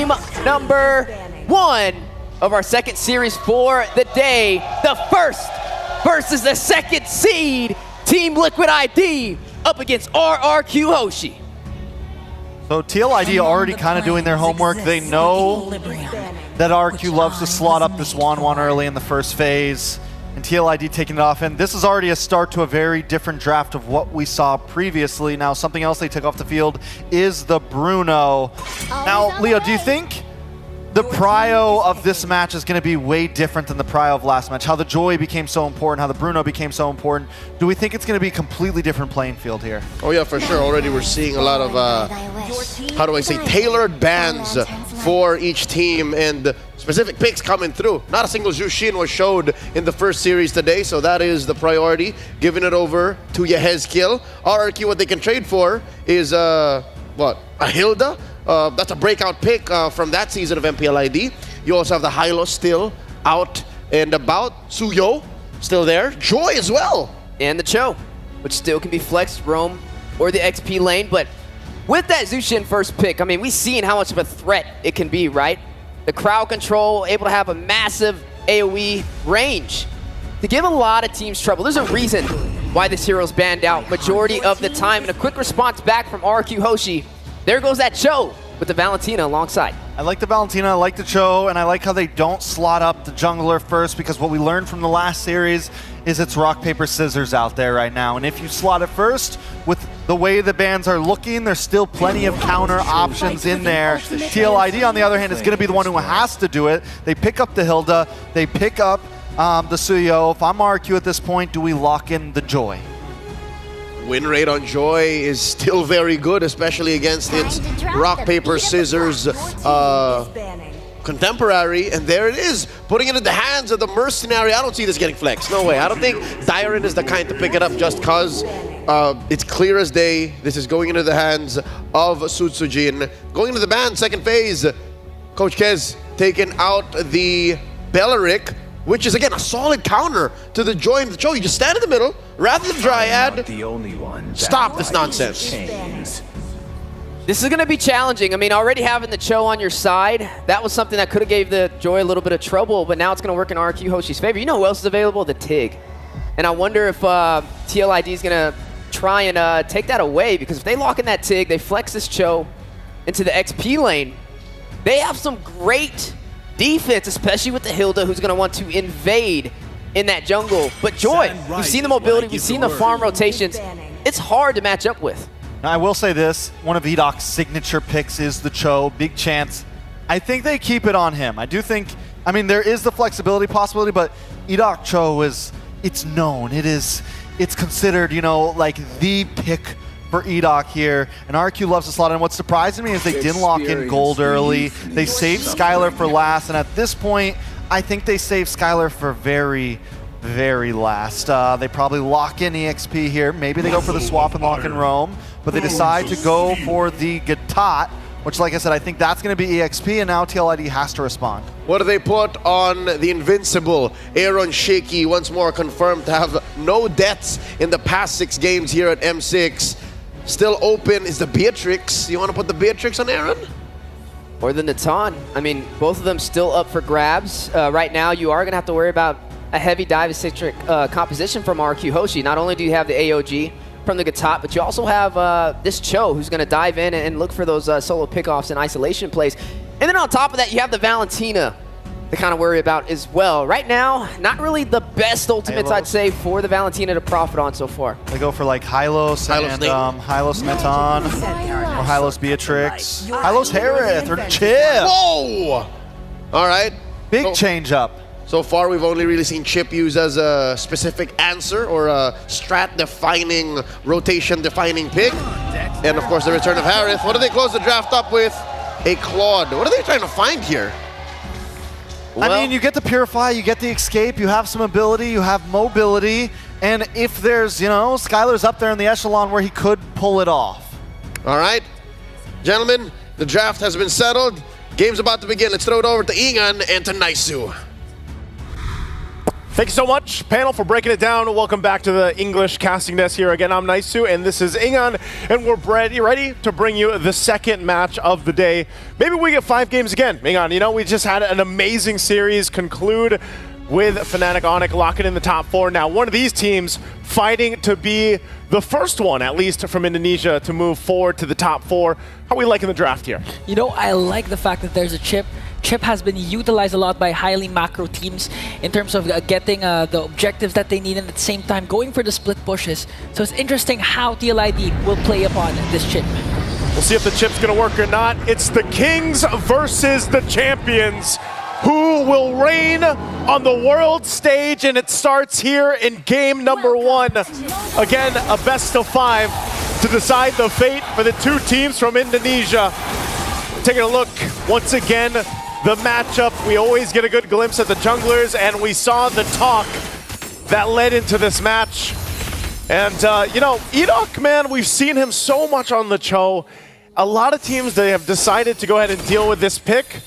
Game number 1 of our second series for the day. The first versus the second seed, Team Liquid ID up against RRQ Hoshi. So TLID already kind of doing their homework. They know that RRQ loves to slot up this 1-1 early in the first phase, and TLID taking it off. And this is already a start to a very different draft of what we saw previously. Now, something else they took off the field is the Bruno. Now, Leo, do you think the prio of this match is going to be way different than the prio of last match? How the Joy became so important, how the Bruno became so important. Do we think it's going to be a completely different playing field here? Oh yeah, for sure. Already we're seeing a lot of, how do I say, tailored bans for each team and specific picks coming through. Not a single Jushin was showed in the first series today, so that is the priority. Giving it over to Yehezkiel. RRQ, what they can trade for is, what, a Hilda? That's a breakout pick from that season of MPLID. You also have the Hylos still out and about. Suyo still there. Joy as well. And the Cho, which still can be flexed, roam, or the XP lane. But with that Zushin first pick, I mean, we've seen how much of a threat it can be, right? The crowd control, able to have a massive AoE range to give a lot of teams trouble. There's a reason why this hero's banned out majority of the time. And a quick response back from RRQ Hoshi. There goes that Cho with the Valentina alongside. I like the Valentina, I like the Cho, and I like how they don't slot up the jungler first, because what we learned from the last series is it's rock, paper, scissors out there right now. And if you slot it first, with the way the bans are looking, there's still plenty of counter options in there. TLID, on the other hand, is going to be the one who has to do it. They pick up the Hilda, they pick up the Suyo. If I'm RRQ at this point, do we lock in the Joy? Win rate on Joy is still very good, especially against its rock, paper, scissors contemporary. And there it is, putting it in the hands of the Mercenary. I don't see this getting flexed. No way. I don't think Dyron is the kind to pick it up just because it's clear as day. This is going into the hands of Sutsujin. Going into the ban, second phase. Coach Kez taking out the Belleric, which is, again, a solid counter to the Joy and the Cho. You just stand in the middle, rather than Dryad. The only one. Stop this nonsense. This is going to be challenging. I mean, already having the Cho on your side, that was something that could have gave the Joy a little bit of trouble, but now it's going to work in RRQ Hoshi's favor. You know who else is available? The Tig. And I wonder if TLID is going to try and take that away, because if they lock in that Tig, they flex this Cho into the XP lane, they have some great defense, especially with the Hilda, who's going to want to invade in that jungle. But Joy, we've seen the mobility, we've seen the farm rotations. It's hard to match up with. Now, I will say this, one of Edoc's signature picks is the Cho, big chance. I think they keep it on him. I do think, I mean, there is the flexibility possibility, but Edoc Cho is, it's known. It's considered, you know, like the pick for Edoc here, and RRQ loves to slot in. What's surprising me is they didn't lock in gold early. They saved Skylar for last, and at this point, I think they saved Skylar for very, very last. They probably lock in EXP here. Maybe they go for the swap and lock in roam, but they decide to go for the Gatot, which, like I said, I think that's going to be EXP, and now TLID has to respond. What do they put on the invincible Aaron Shaky, once more confirmed to have no deaths in the past 6 games here at M6. Still open is the Beatrix. You want to put the Beatrix on Aaron? Or the Natan. I mean, both of them still up for grabs. Right now, you are going to have to worry about a heavy dive-centric composition from RRQ Hoshi. Not only do you have the AOG from the Gatot, but you also have this Cho, who's going to dive in and look for those solo pickoffs and isolation plays. And then on top of that, you have the Valentina to kind of worry about as well. Right now, not really the best ultimates, I'd say, for the Valentina to profit on so far. They go for like Hylos and Hylos Meton, or Hylos Beatrix, Hylos Harith, or Chip. Whoa! All right. Big change up. So far, we've only really seen Chip use as a specific answer or a strat-defining, rotation-defining pick. And of course, the return of Harith. What do they close the draft up with? A Claude. What are they trying to find here? Well, I mean, you get the Purify, you get the Escape, you have some ability, you have mobility, and if there's, you know, Skylar's up there in the echelon where he could pull it off. All right. Gentlemen, the draft has been settled. Game's about to begin. Let's throw it over to Ingan and to Naisu. Thank you so much, panel, for breaking it down. Welcome back to the English casting desk here. Again, I'm Naisu, and this is Ingan, and we're ready to bring you the second match of the day. Maybe we get 5 games again. Ingan, you know, we just had an amazing series conclude with Fnatic Onic locking in the top 4. Now, one of these teams fighting to be the first one, at least from Indonesia, to move forward to the top 4. How are we liking the draft here? You know, I like the fact that there's a chip. Chip has been utilized a lot by highly macro teams in terms of getting the objectives that they need, and at the same time going for the split pushes. So it's interesting how TLID will play upon this chip. We'll see if the chip's going to work or not. It's the Kings versus the Champions. Who will reign on the world stage? And it starts here in game number 1. Again, a best of 5 to decide the fate for the 2 teams from Indonesia. Taking a look once again. The matchup, we always get a good glimpse at the junglers, and we saw the talk that led into this match. And, you know, Edok, man, we've seen him so much on the Cho. A lot of teams, they have decided to go ahead and deal with this pick,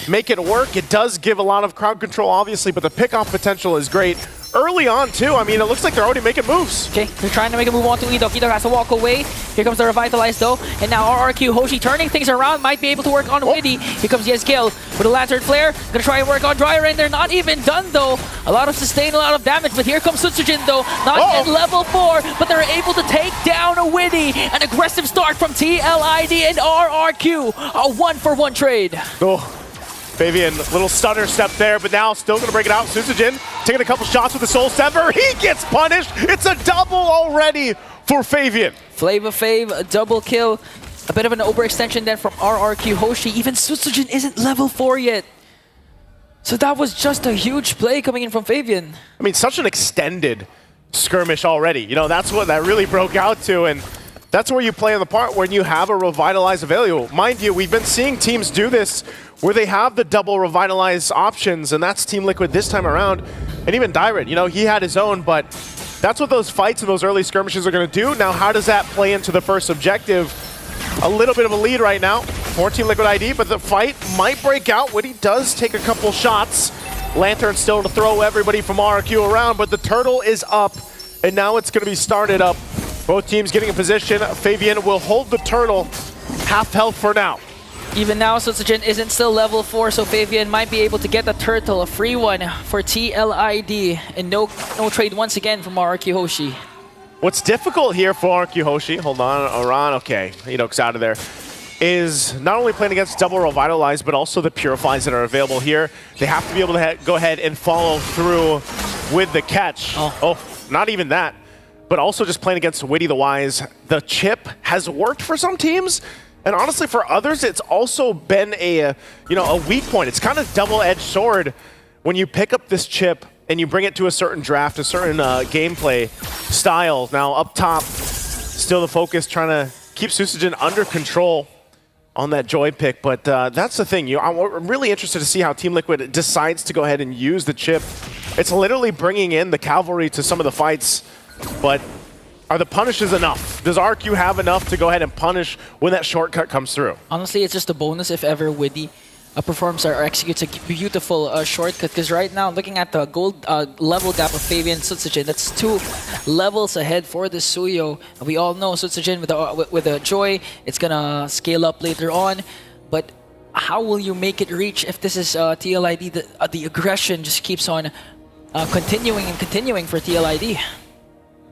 make it work. It does give a lot of crowd control, obviously, but the pick-off potential is great. Early on, too. I mean, it looks like they're already making moves. Okay, they're trying to make a move onto Edok. Edok has to walk away. Here comes the Revitalize, though. And now RRQ, Hoshi turning things around. Might be able to work on Widdy. Here comes Yesgil with a Lantern Flare. Gonna try and work on Dry Rain. They're not even done, though. A lot of sustain, a lot of damage. But here comes Sutsujin, though. Not yet level 4, but they're able to take down a Widdy. An aggressive start from TLID and RRQ. A 1-for-1 trade. Oh. Fabian, little stutter step there, but now still going to break it out. Suzujin taking a couple shots with the Soul Sever. He gets punished. It's a double already for Fabian. Flavor Fav, a double kill. A bit of an overextension then from RRQ Hoshi. Even Sutsujin isn't level 4 yet. So that was just a huge play coming in from Fabian. I mean, such an extended skirmish already. You know, that's what that really broke out to, and that's where you play on the part when you have a Revitalize available. Mind you, we've been seeing teams do this where they have the double Revitalize options, and that's Team Liquid this time around. And even Dyrant, you know, he had his own, but that's what those fights and those early skirmishes are going to do. Now, how does that play into the first objective? A little bit of a lead right now for Team Liquid ID, but the fight might break out. Widdy does take a couple shots. Lantern still to throw everybody from RRQ around, but the turtle is up, and now it's going to be started up. Both teams getting in position. Fabian will hold the turtle, half health for now. Even now, Sutsujin isn't still level 4, so Fabian might be able to get the turtle, a free one for TLID, and no trade once again from RRQ Hoshi. What's difficult here for RRQ Hoshi, hold on, Aran, okay, Edok's out of there, is not only playing against double Revitalize, but also the Purifies that are available here. They have to be able to go ahead and follow through with the catch. Oh, not even that. But also just playing against Widdy the Wise. The chip has worked for some teams, and honestly for others, it's also been a weak point. It's kind of double-edged sword when you pick up this chip and you bring it to a certain draft, a certain gameplay style. Now up top, still the focus trying to keep Sutsujin under control on that Joy pick, but that's the thing. I'm really interested to see how Team Liquid decides to go ahead and use the chip. It's literally bringing in the cavalry to some of the fights. But are the punishes enough? Does RQ have enough to go ahead and punish when that shortcut comes through? Honestly, it's just a bonus if ever Widdy performs or executes a beautiful shortcut. Because right now, looking at the gold level gap of Fabian and Sutsujin, that's 2 levels ahead for the Suyo. And we all know Sutsujin with the Joy, it's gonna scale up later on. But how will you make it reach if this is TLID? The aggression just keeps on continuing and continuing for TLID.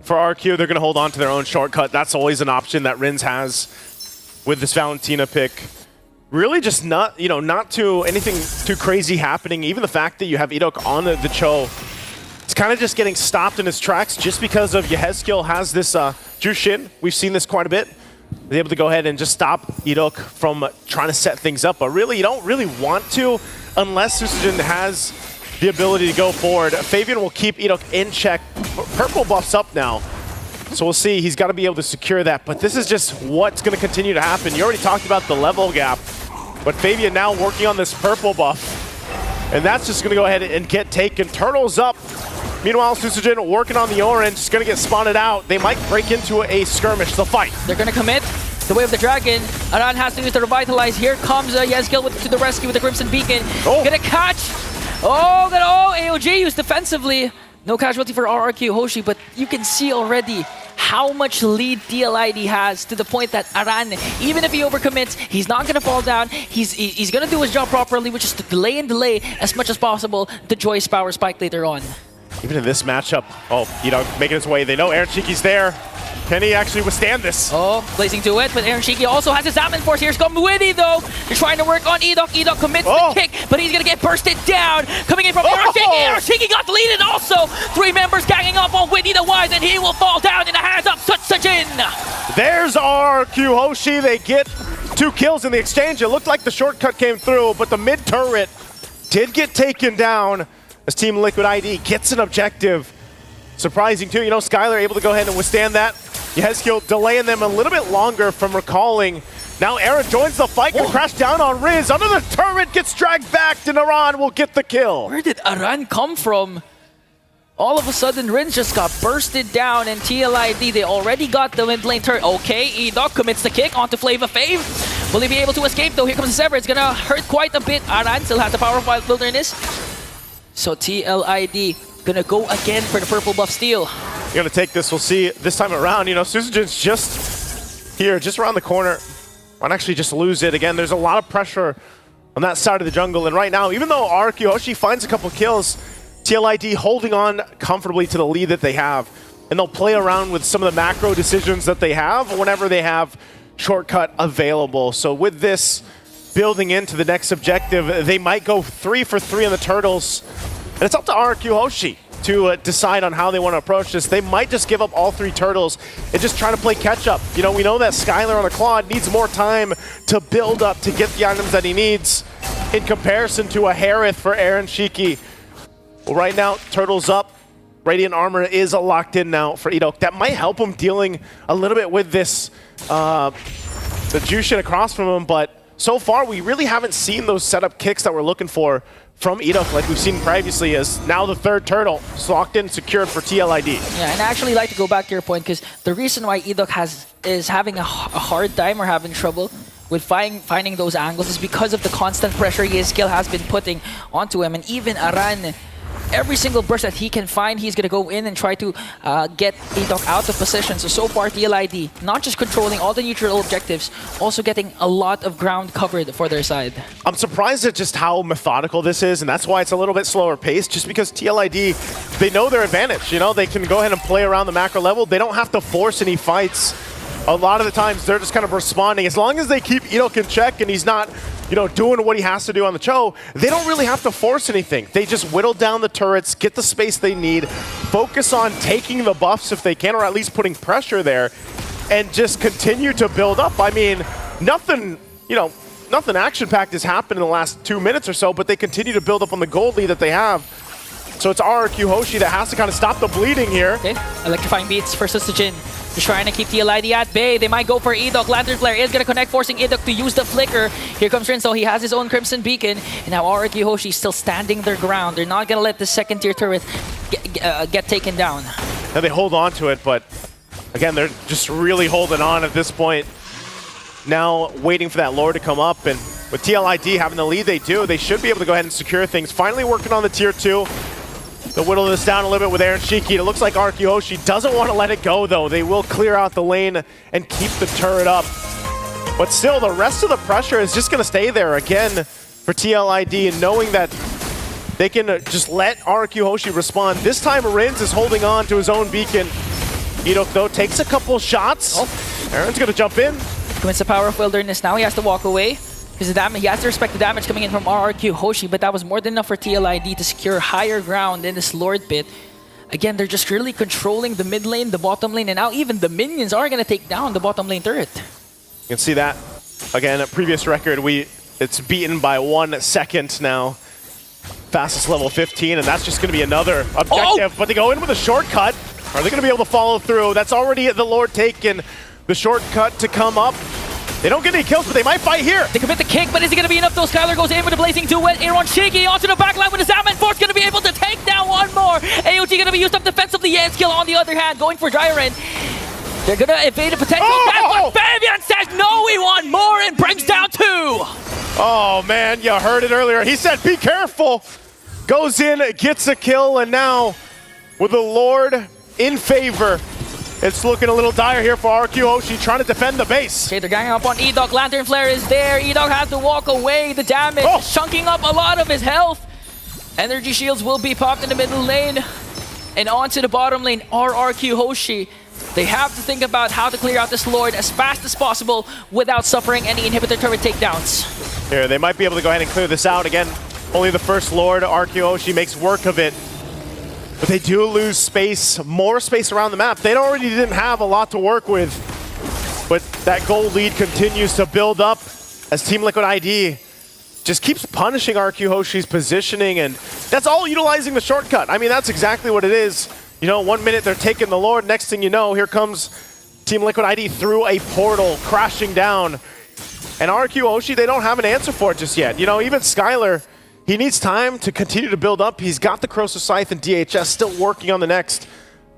For RQ, they're going to hold on to their own shortcut. That's always an option that Rins has with this Valentina pick. Really just not too anything too crazy happening. Even the fact that you have Edok on the Cho, it's kind of just getting stopped in his tracks just because of Yehezkiel has this Jushin. We've seen this quite a bit. They're able to go ahead and just stop Edok from trying to set things up. But really, you don't really want to unless Sutsujin has the ability to go forward. Fabian will keep Edok in check. Purple buff's up now, so we'll see. He's got to be able to secure that, but this is just what's going to continue to happen. You already talked about the level gap, but Fabian now working on this purple buff, and that's just going to go ahead and get taken. Turtle's up. Meanwhile, Sutsujin working on the orange, just going to get spotted out. They might break into a skirmish. They'll fight. They're going to commit. The way of the dragon. Aran has to use the Revitalize. Here comes Yesgil to the rescue with the Crimson Beacon. Gonna catch. AOG used defensively. No casualty for RRQ Hoshi, but you can see already how much lead TLID has to the point that Aran, even if he overcommits, he's not going to fall down. He's going to do his job properly, which is to delay and delay as much as possible the Joyce power spike later on. Even in this matchup, making his way. They know Aaron Shiki's there. Can he actually withstand this? Oh, blazing to it, but Aaron Shiki also has his Salmon Force. Here's come Widdy though. They're trying to work on Edok. Edok commits the kick, but he's gonna get bursted down. Coming in from Aaron Shiki. Aaron Shiki got deleted also. 3 members ganging up on Widdy the Wise, and he will fall down in the hands of Sutsujin. There's RRQ Hoshi. They get 2 kills in the exchange. It looked like the shortcut came through, but the mid turret did get taken down as Team Liquid ID gets an objective. Surprising too, Skylar able to go ahead and withstand that. Yezkiel delaying them a little bit longer from recalling. Now Aaron joins the fight, can crash down on Riz. Under the turret, gets dragged back, and Aran will get the kill. Where did Aran come from? All of a sudden, Riz just got bursted down, and TLID, they already got the mid lane turret. Okay, Edok commits the kick onto Flava Fave. Will he be able to escape though? Here comes the Sever. It's gonna hurt quite a bit. Aran still has the power of Wilderness. So TLID gonna go again for the purple buff steal. You're gonna take this, we'll see this time around. Susujin's just here, just around the corner. Might actually just lose it. Again, there's a lot of pressure on that side of the jungle. And right now, even though RRQ Hoshi finds a couple kills, TLID holding on comfortably to the lead that they have. And they'll play around with some of the macro decisions that they have whenever they have shortcut available. So with this building into the next objective, they might go 3 for 3 on the turtles. And it's up to RRQ Hoshi to decide on how they want to approach this. They might just give up all 3 turtles and just try to play catch-up. We know that Skylar on the Claude needs more time to build up to get the items that he needs in comparison to a Harith for Aaron Shiki. Well, right now, turtles up. Radiant Armor is locked in now for Edok. That might help him dealing a little bit with this, the Jushin across from him, but so far we really haven't seen those setup kicks that we're looking for from Edok like we've seen previously, as now the 3rd turtle is locked in, secured for TLID. Yeah, and I actually like to go back to your point, because the reason why Edok is having a hard time or having trouble with finding those angles is because of the constant pressure Yezkiel has been putting onto him. And even Aran, every single burst that he can find, he's going to go in and try to get Edok out of position. So far, TLID, not just controlling all the neutral objectives, also getting a lot of ground covered for their side. I'm surprised at just how methodical this is, and that's why it's a little bit slower paced, just because TLID, they know their advantage. They can go ahead and play around the macro level. They don't have to force any fights. A lot of the times, they're just kind of responding. As long as they keep Edok in check and he's not doing what he has to do on the Cho, they don't really have to force anything. They just whittle down the turrets, get the space they need, focus on taking the buffs if they can, or at least putting pressure there, and just continue to build up. I mean, nothing action-packed has happened in the last 2 minutes or so, but they continue to build up on the gold lead that they have. So it's RRQ Hoshi that has to kind of stop the bleeding here. Okay, electrifying beats for Sutsujin. Just trying to keep TLID at bay. They might go for Edok. Lantern Flare is going to connect, forcing Edok to use the flicker. Here comes Rinso. He has his own Crimson Beacon. And now RRQ Hoshi still standing their ground. They're not going to let the 2nd-tier turret get taken down. Now they hold on to it, but again, they're just really holding on at this point. Now waiting for that lore to come up, and with TLID having the lead they should be able to go ahead and secure things. Finally working on the tier 2. They'll whittle this down a little bit with Aaron Shiki. It looks like RRQ Hoshi doesn't want to let it go, though. They will clear out the lane and keep the turret up. But still, the rest of the pressure is just going to stay there again for TLID, and knowing that they can just let RRQ Hoshi respond. This time, Rins is holding on to his own beacon. Edok, though, takes a couple shots. Aaron's going to jump in. Commits the power of Wilderness. Now he has to walk away, because he has to respect the damage coming in from RRQ Hoshi, but that was more than enough for TLID to secure higher ground in this Lord pit. Again, they're just really controlling the mid lane, the bottom lane, and now even the minions are going to take down the bottom lane turret. You can see that. Again, a previous record, it's beaten by 1 second now. Fastest level 15, and that's just going to be another objective. But they go in with a shortcut. Are they going to be able to follow through? That's already the Lord taken. The shortcut to come up. They don't get any kills, but they might fight here. They commit the kick, but is it going to be enough though? Skylar goes in with a blazing duet. Aaron Shiki onto the backline with his Salmon Force, going to be able to take down one more. AOT going to be used up defensively. Yezkiel on the other hand, going for Gyren. They're going to evade a potential death, but Fabian says no, we want more, and brings down 2. Oh man, you heard it earlier. He said, be careful. Goes in, gets a kill, and now with the Lord in favor. It's looking a little dire here for RRQ Hoshi, trying to defend the base. Okay, they're ganging up on E-Dog. Lantern Flare is there. E-Dog has to walk away. The damage chunking up a lot of his health. Energy shields will be popped in the middle lane. And onto the bottom lane, RRQ Hoshi. They have to think about how to clear out this Lord as fast as possible without suffering any inhibitor turret takedowns. Here, they might be able to go ahead and clear this out. Again, only the first Lord, RRQ Hoshi, makes work of it. But they do lose space, more space around the map. They already didn't have a lot to work with. But that gold lead continues to build up as Team Liquid ID just keeps punishing RRQ Hoshi's positioning, and that's all utilizing the shortcut. I mean, that's exactly what it is. You know, 1 minute they're taking the Lord, next thing you know, here comes Team Liquid ID through a portal, crashing down. And RRQ Hoshi, they don't have an answer for it just yet. You know, even Skylar, he needs time to continue to build up. He's got the Corrosive Scythe and DHS still working on the next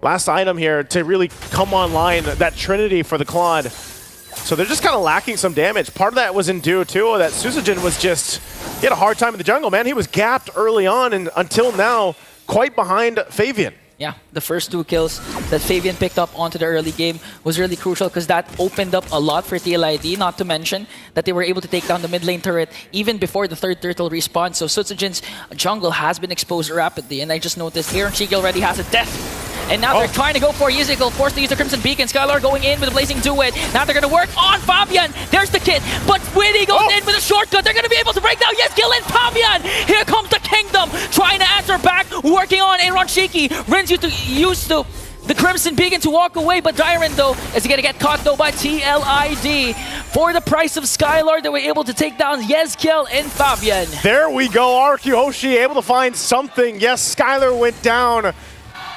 last item here to really come online, that Trinity for the Claude. So they're just kind of lacking some damage. Part of that was in due too, that Suzujin was just, he had a hard time in the jungle, man. He was gapped early on and until now, quite behind Fabian. Yeah, the first 2 kills that Fabian picked up onto the early game was really crucial because that opened up a lot for TLID, not to mention that they were able to take down the mid lane turret even before the third turtle respawn. So Suzujin's jungle has been exposed rapidly, and I just noticed Aaron Cheeky already has a death. And now they're trying to go for Yizical, forced to use the Crimson Beacon. Skylar going in with a Blazing Duet. Now they're going to work on Fabian. There's the kit, but Witty goes in with a shortcut. They're going to be able to break down Yizical and Fabian. Here comes the Kingdom, trying to answer back, working on Aaron Cheeky. Rin's used to the Crimson Beacon to walk away, but Dyron, though, is going to get caught, though, by TLID. For the price of Skylar, they were able to take down Yezkiel and Fabian. There we go, RRQ Hoshi able to find something. Yes, Skylar went down,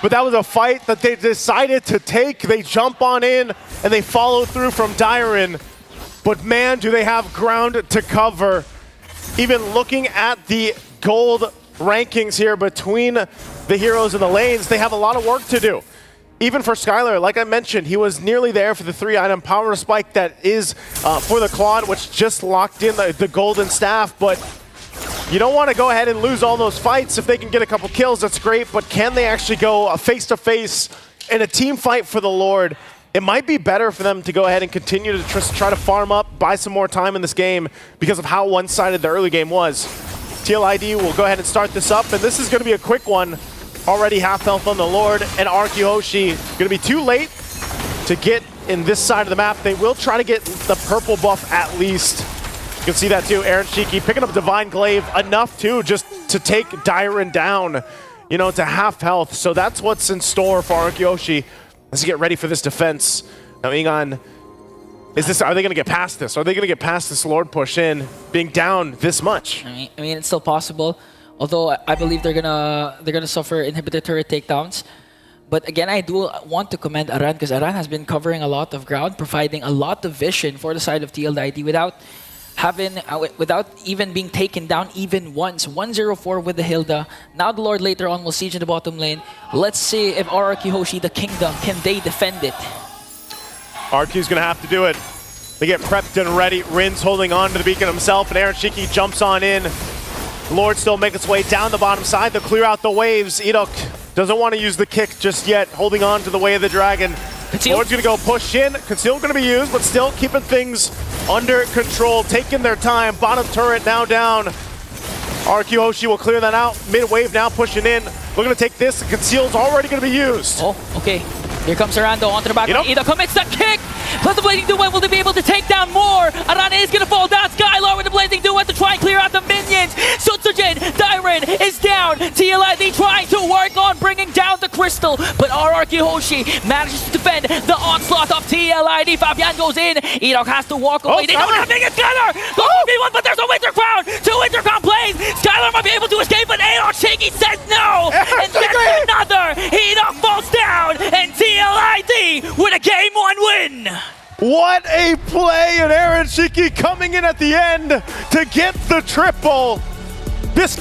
but that was a fight that they decided to take. They jump on in, and they follow through from Dyron. But man, do they have ground to cover. Even looking at the gold rankings here between the heroes and the lanes, they have a lot of work to do. Even for Skylar, like I mentioned, he was nearly there for the 3-item power spike that is for the Claude, which just locked in the golden staff, but you don't want to go ahead and lose all those fights. If they can get a couple kills, that's great, but can they actually go face-to-face in a team fight for the Lord? It might be better for them to go ahead and continue to try to farm up, buy some more time in this game because of how one-sided the early game was. TLID will go ahead and start this up, and this is going to be a quick one. Already half health on the Lord, and RRQ Hoshi going to be too late to get in this side of the map. They will try to get the purple buff at least. You can see that too. Aaron Cheeky picking up Divine Glaive enough too, just to take Dyron down, you know, to half health. So that's what's in store for RRQ Hoshi as they get ready for this defense. Now, Ingon, are they going to get past this? Are they going to get past this Lord push in, being down this much? I mean, it's still possible. Although I believe they're gonna suffer inhibitor turret takedowns. But again, I do want to commend Aran because Aran has been covering a lot of ground, providing a lot of vision for the side of TLID without even being taken down even once. 104 with the Hilda. Now the Lord later on will siege in the bottom lane. Let's see if RRQ Hoshi, the Kingdom, can they defend it? RQ's gonna have to do it. They get prepped and ready. Rin's holding on to the beacon himself, and Aaron Cheeky jumps on in. Lord still makes its way down the bottom side to clear out the waves. Edok doesn't want to use the kick just yet, holding on to the Way of the Dragon. Conceal. Lord's going to go push in. Conceal going to be used, but still keeping things under control, taking their time. Bottom turret now down. RRQ Hoshi will clear that out. Mid wave now pushing in. We're going to take this. Conceal's already going to be used. Oh, okay. Here comes Arando onto the back. Edok commits the kick. Plus the Blazing Duet, will they be able to take down more? Arana is going to fall down. Skylar with the Blazing Duet to try and clear out the minions. Suzujin, Dyron is down. TLID trying to work on bringing down the crystal, but RRQ Hoshi manages to defend the onslaught of TLID. Fabian goes in. Edok has to walk away. They don't have minions. Skylar goes 1v1, but there's a Winter Crown. 2 Winter Crown plays. Skylar might be able to escape, but Aaron Cheeky says no. And that's another. Edok falls down, and TLID with a game 1 win. What a play, and Aaron Cheeky coming in at the end to get the triple. This